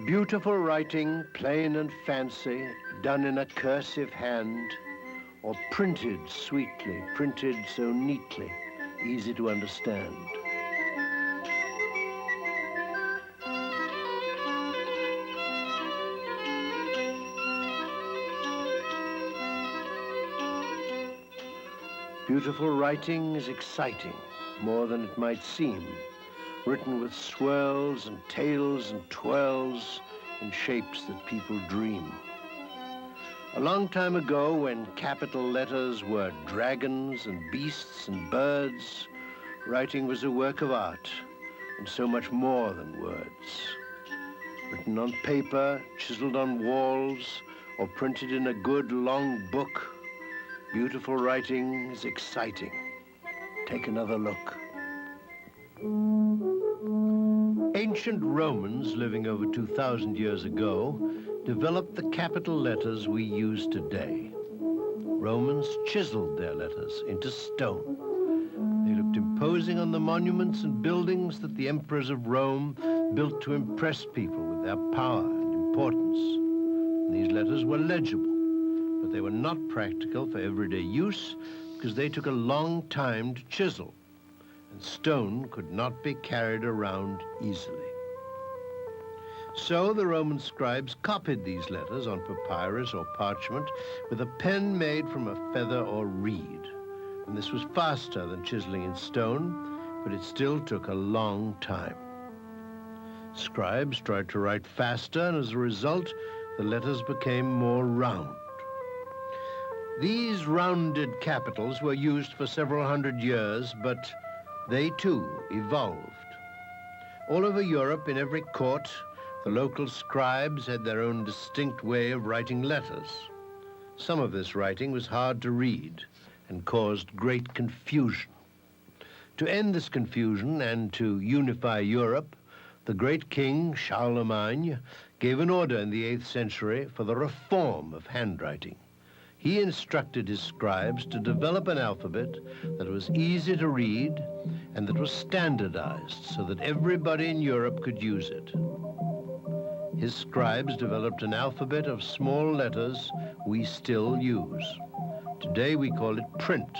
Beautiful writing, plain and fancy, done in a cursive hand, or printed sweetly, printed so neatly, easy to understand. Beautiful writing is exciting, more than it might seem, written with swirls and tails and twirls in shapes that people dream. A long time ago, when capital letters were dragons and beasts and birds, writing was a work of art, and so much more than words. Written on paper, chiseled on walls, or printed in a good long book, beautiful writing is exciting. Take another look. Ancient Romans, living over 2,000 years ago, developed the capital letters we use today. Romans chiseled their letters into stone. They looked imposing on the monuments and buildings that the emperors of Rome built to impress people with their power and importance. And these letters were legible, but they were not practical for everyday use because they took a long time to chisel, and stone could not be carried around easily. So the Roman scribes copied these letters on papyrus or parchment with a pen made from a feather or reed. And this was faster than chiseling in stone, but it still took a long time. Scribes tried to write faster, and as a result, the letters became more round. These rounded capitals were used for several hundred years, but they too evolved. All over Europe, in every court, the local scribes had their own distinct way of writing letters. Some of this writing was hard to read and caused great confusion. To end this confusion and to unify Europe, the great king, Charlemagne, gave an order in the 8th century for the reform of handwriting. He instructed his scribes to develop an alphabet that was easy to read and that was standardized so that everybody in Europe could use it. His scribes developed an alphabet of small letters we still use. Today we call it print,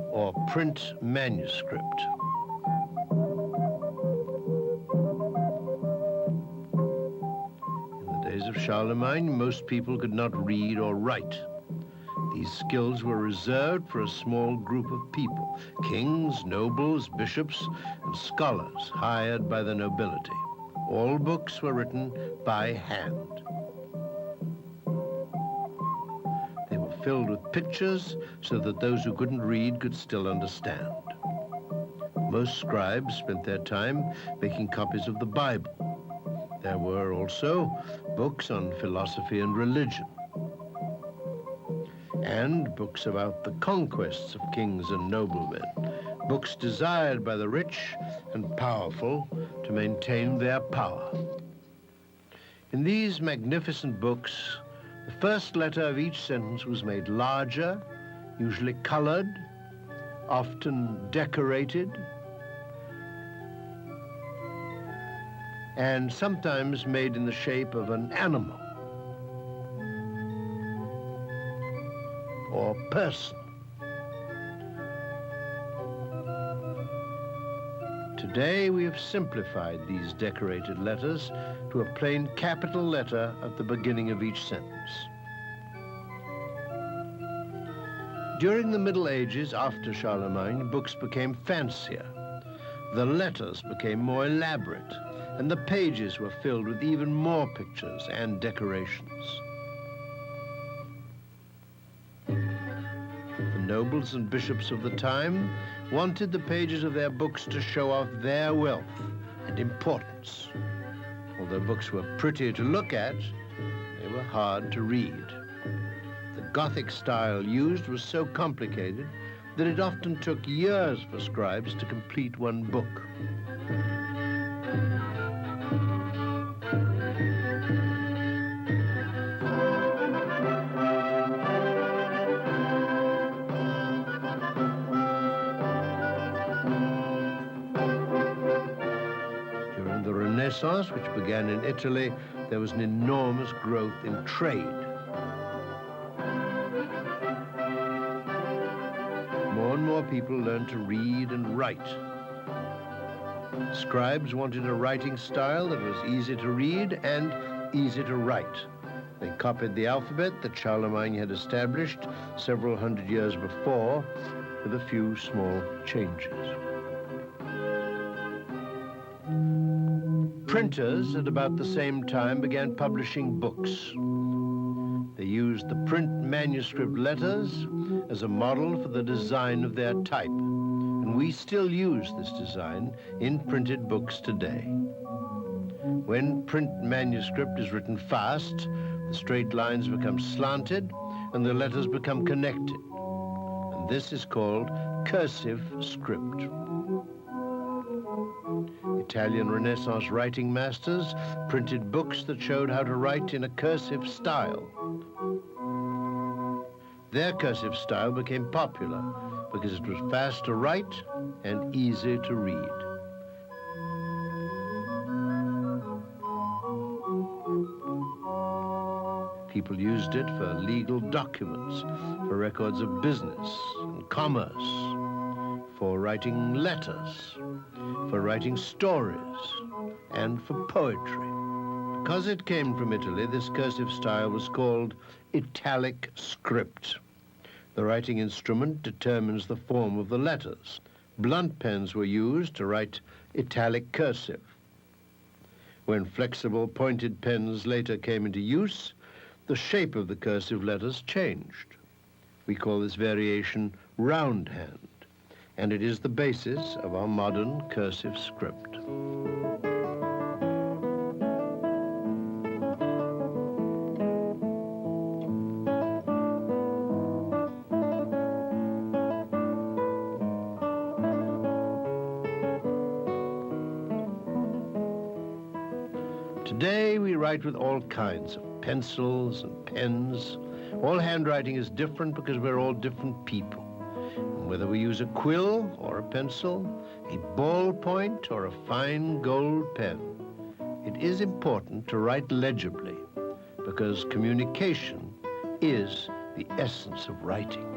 or print manuscript. In the days of Charlemagne, most people could not read or write. These skills were reserved for a small group of people, kings, nobles, bishops, and scholars hired by the nobility. All books were written by hand. They were filled with pictures so that those who couldn't read could still understand. Most scribes spent their time making copies of the Bible. There were also books on philosophy and religion, and books about the conquests of kings and noblemen, books desired by the rich and powerful to maintain their power. In these magnificent books, the first letter of each sentence was made larger, usually colored, often decorated, and sometimes made in the shape of an animal or person. Today, we have simplified these decorated letters to a plain capital letter at the beginning of each sentence. During the Middle Ages, after Charlemagne, books became fancier. The letters became more elaborate, and the pages were filled with even more pictures and decorations. The nobles and bishops of the time wanted the pages of their books to show off their wealth and importance. Although books were pretty to look at, they were hard to read. The Gothic style used was so complicated that it often took years for scribes to complete one book. Renaissance, which began in Italy there was an enormous growth in trade. More and more people learned to read and write. Scribes wanted a writing style that was easy to read and easy to write. They copied the alphabet that Charlemagne had established several hundred years before, with a few small changes. Printers at about the same time began publishing books. They used the print manuscript letters as a model for the design of their type, and we still use this design in printed books today. When print manuscript is written fast, the straight lines become slanted and the letters become connected. And this is called cursive script. Italian Renaissance writing masters printed books that showed how to write in a cursive style. Their cursive style became popular because it was fast to write and easy to read. People used it for legal documents, for records of business and commerce, for writing letters, for writing stories, and for poetry. Because it came from Italy, this cursive style was called italic script. The writing instrument determines the form of the letters. Blunt pens were used to write italic cursive. When flexible pointed pens later came into use, the shape of the cursive letters changed. We call this variation round hand, and it is the basis of our modern cursive script. Today, we write with all kinds of pencils and pens. All handwriting is different because we're all different people. And whether we use a quill or a pencil, a ballpoint or a fine gold pen, it is important to write legibly because communication is the essence of writing.